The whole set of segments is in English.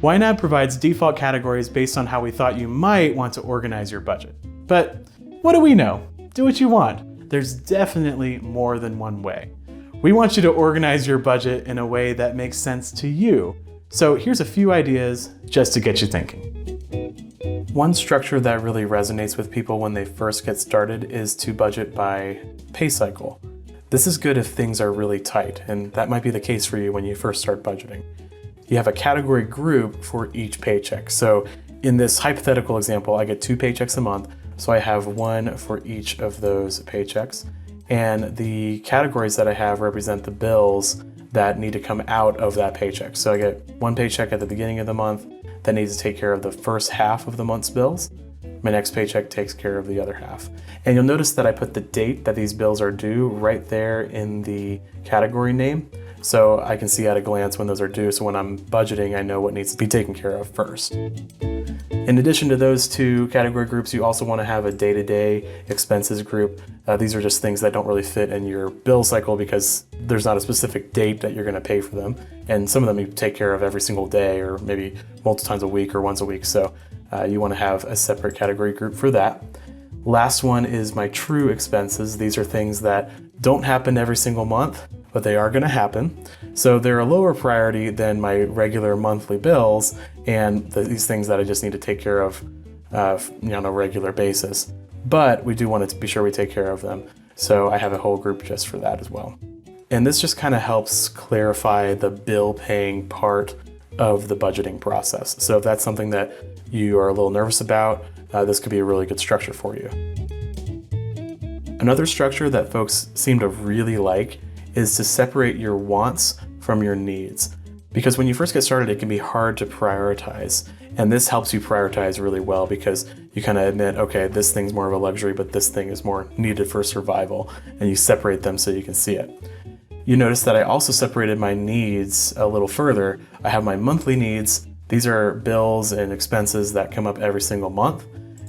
YNAB provides default categories based on how we thought you might want to organize your budget. But what do we know? Do what you want. There's definitely more than one way. We want you to organize your budget in a way that makes sense to you. So here's a few ideas just to get you thinking. One structure that really resonates with people when they first get started is to budget by pay cycle. This is good if things are really tight, and that might be the case for you when you first start budgeting. You have a category group for each paycheck. So in this hypothetical example, I get 2 paychecks a month, so I have one for each of those paychecks. And the categories that I have represent the bills that need to come out of that paycheck. So I get 1 paycheck at the beginning of the month that needs to take care of the first half of the month's bills. My next paycheck takes care of the other half. And you'll notice that I put the date that these bills are due right there in the category name. So I can see at a glance when those are due. So when I'm budgeting, I know what needs to be taken care of first. In addition to those 2 category groups, you also want to have a day-to-day expenses group. These are just things that don't really fit in your bill cycle because there's not a specific date that you're going to pay for them. And some of them you take care of every single day or maybe multiple times a week or once a week. So you want to have a separate category group for that. Last one is my true expenses. These are things that don't happen every single month, but they are going to happen. So they're a lower priority than my regular monthly bills and these things that I just need to take care of on a regular basis. But we do want to be sure we take care of them. So I have a whole group just for that as well. And this just kind of helps clarify the bill paying part of the budgeting process. So if that's something that you are a little nervous about, this could be a really good structure for you. Another structure that folks seem to really like is to separate your wants from your needs. Because when you first get started, it can be hard to prioritize. And this helps you prioritize really well because you kind of admit, okay, this thing's more of a luxury, but this thing is more needed for survival. And you separate them so you can see it. You notice that I also separated my needs a little further. I have my monthly needs. These are bills and expenses that come up every single month.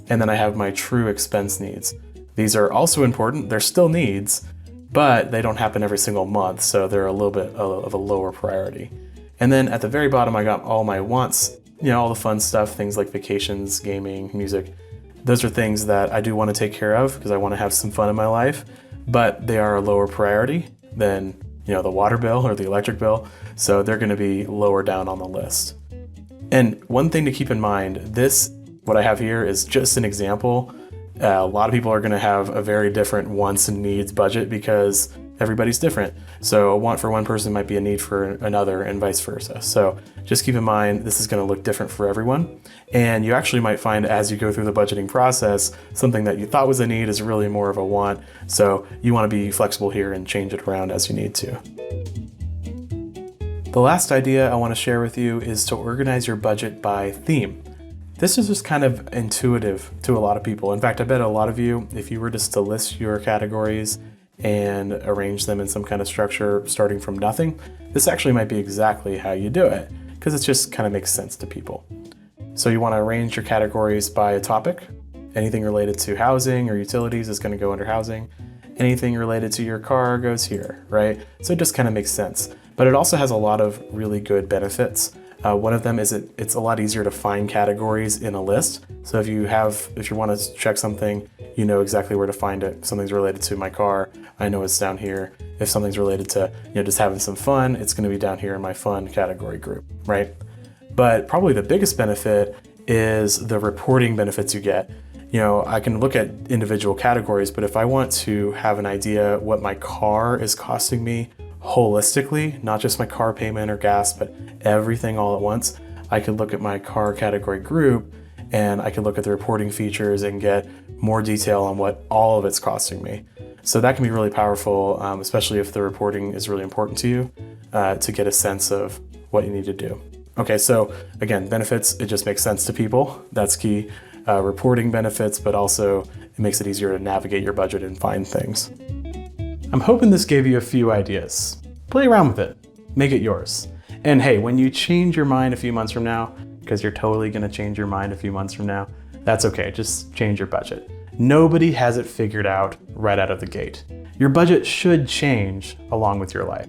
And then I have my true expense needs. These are also important. They're still needs, but they don't happen every single month, so they're a little bit of a lower priority. And then at the very bottom, I got all my wants, all the fun stuff, things like vacations, gaming, music. Those are things that I do want to take care of because I want to have some fun in my life, but they are a lower priority than the water bill or the electric bill, so they're going to be lower down on the list. And one thing to keep in mind, what I have here is just an example. A lot of people are going to have a very different wants and needs budget because everybody's different. So a want for one person might be a need for another and vice versa. So just keep in mind, this is going to look different for everyone. And you actually might find as you go through the budgeting process, something that you thought was a need is really more of a want. So you want to be flexible here and change it around as you need to. The last idea I want to share with you is to organize your budget by theme. This is just kind of intuitive to a lot of people. In fact, I bet a lot of you, if you were just to list your categories and arrange them in some kind of structure starting from nothing, this actually might be exactly how you do it because it just kind of makes sense to people. So you want to arrange your categories by a topic. Anything related to housing or utilities is going to go under housing. Anything related to your car goes here, right? So it just kind of makes sense. But it also has a lot of really good benefits. One of them is it's a lot easier to find categories in a list. So if you want to check something, you know exactly where to find it. If something's related to my car, I know it's down here. If something's related to just having some fun, it's going to be down here in my fun category group, right? But probably the biggest benefit is the reporting benefits you get. I can look at individual categories, but if I want to have an idea what my car is costing me holistically, not just my car payment or gas, but everything all at once, I could look at my car category group and I could look at the reporting features and get more detail on what all of it's costing me. So that can be really powerful, especially if the reporting is really important to you, to get a sense of what you need to do. Okay, so again, benefits, it just makes sense to people. That's key. Reporting benefits, but also it makes it easier to navigate your budget and find things. I'm hoping this gave you a few ideas. Play around with it, make it yours. And hey, when you change your mind a few months from now, because you're totally gonna change your mind a few months from now, that's okay, just change your budget. Nobody has it figured out right out of the gate. Your budget should change along with your life.